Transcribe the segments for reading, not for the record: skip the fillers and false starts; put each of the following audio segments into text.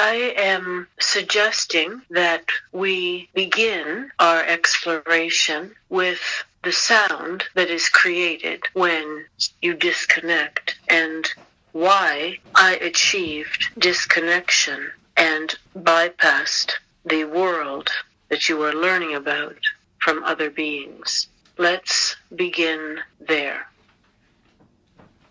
I am suggesting that we begin our exploration with the sound that is created when you disconnect and why I achieved disconnection and bypassed the world that you are learning about from other beings. Let's begin there.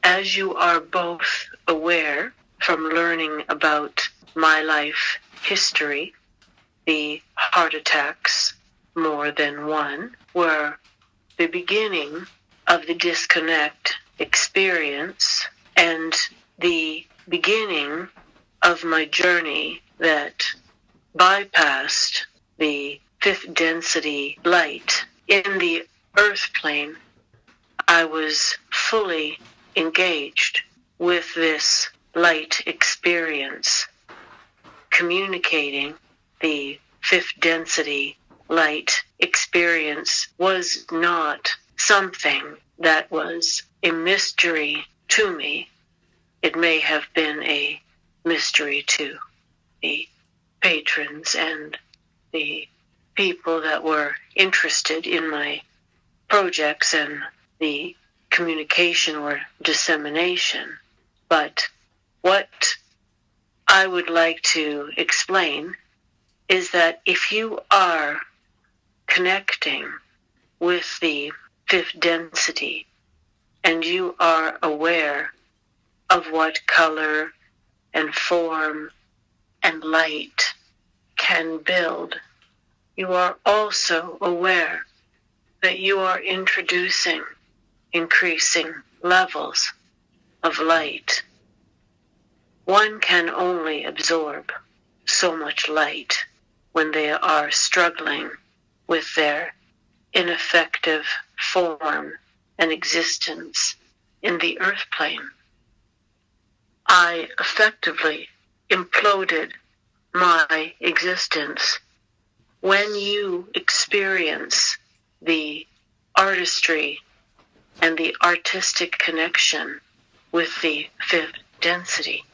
As you are both aware from learning about my life history, the heart attacks, more than one, were the beginning of the disconnect experience and the beginning of my journey that bypassed the fifth density light. In the earth plane, I was fully engaged with this light experience, communicating the fifth density light experience was not something that was a mystery to me. It may have been a mystery to the patrons and the people that were interested in my projects and the communication or dissemination. But what I would like to explain is that if you are connecting with the fifth density and you are aware of what color and form and light can build, you are also aware that you are introducing increasing levels of light. One can only absorb so much light when they are struggling with their ineffective form and existence in the earth plane. I effectively imploded my existence when you experience the artistry and the artistic connection with the fifth density,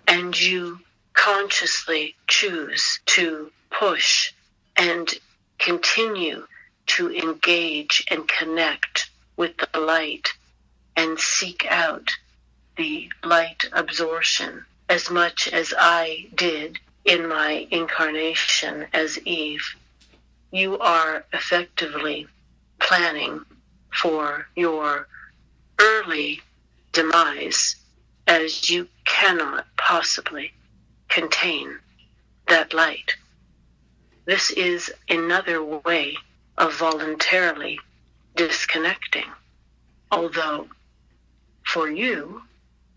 and you consciously choose to push and continue to engage and connect with the light and seek out the light absorption as much as I did in my incarnation as Eve. You are effectively planning for your early demise, as you cannot possibly contain that light. This is another way of voluntarily disconnecting, although for you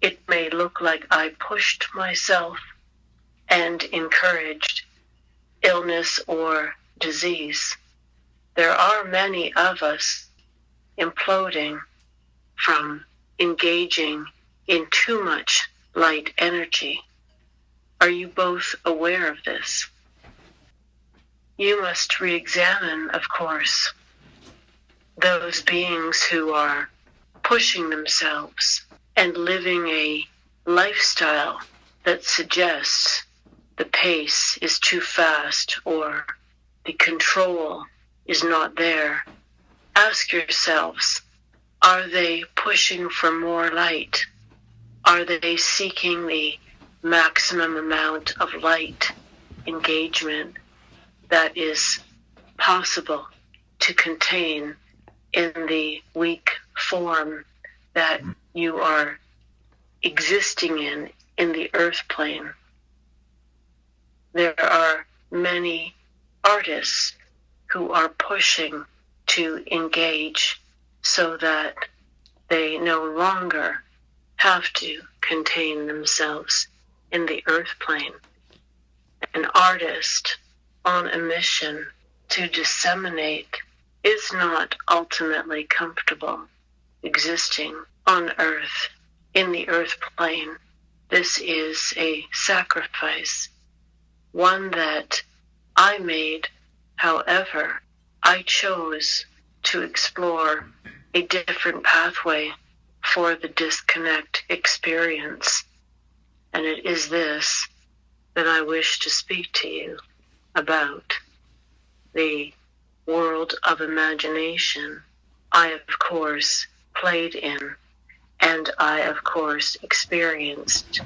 it may look like I pushed myself and encouraged illness or disease. There are many of us imploding from engaging in too much light energy. Are you both aware of this? You must re-examine, of course, those beings who are pushing themselves and living a lifestyle that suggests the pace is too fast or the control is not there. Ask yourselves, are they pushing for more light? Are they seeking the maximum amount of light engagement that is possible to contain in the weak form that you are existing in the earth plane? There are many artists who are pushing to engage so that they no longer have to contain themselves in the earth plane. An artist on a mission to disseminate is not ultimately comfortable existing on earth, in the earth plane. This is a sacrifice, one that I made. However, I chose to explore a different pathway for the disconnect experience. And it is this: that I wish to speak to you about the world of imagination I, of course, played in, and I, of course, experienced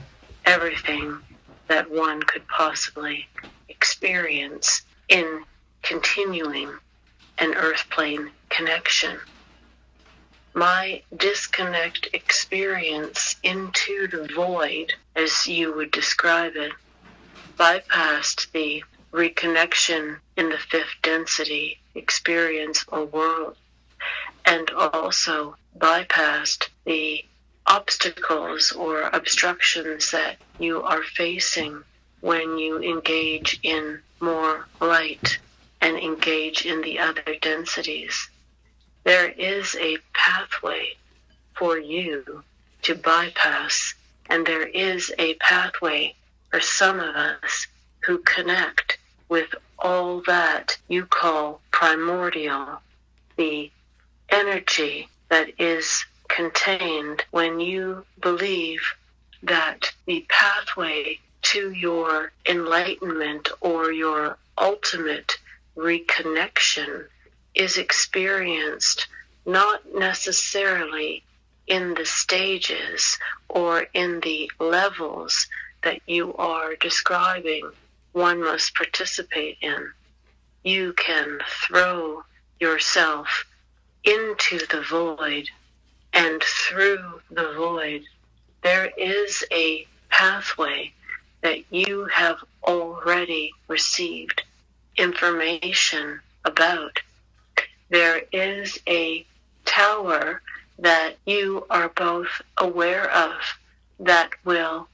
everything that one could possibly experience in continuing an earth plane connection. My disconnect experience into the void, as you would describe it, bypassed the reconnection in the fifth density experience or world, and also bypassed the obstacles or obstructions that you are facing when you engage in more light and engage in the other densities. There is a pathway for you to bypass, and there is a pathway for some of us who connect with all that you call primordial, the energy that is contained when you believe that the pathway to your enlightenment or your ultimate reconnection is experienced not necessarily in the stages or in the levels that you are describing one must participate in. You can throw yourself into the void, and through the void there is a pathway that you have already received information about. There is a tower that you are both aware of that will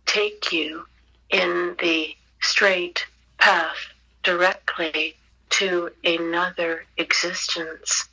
take you in the straight path directly to another existence.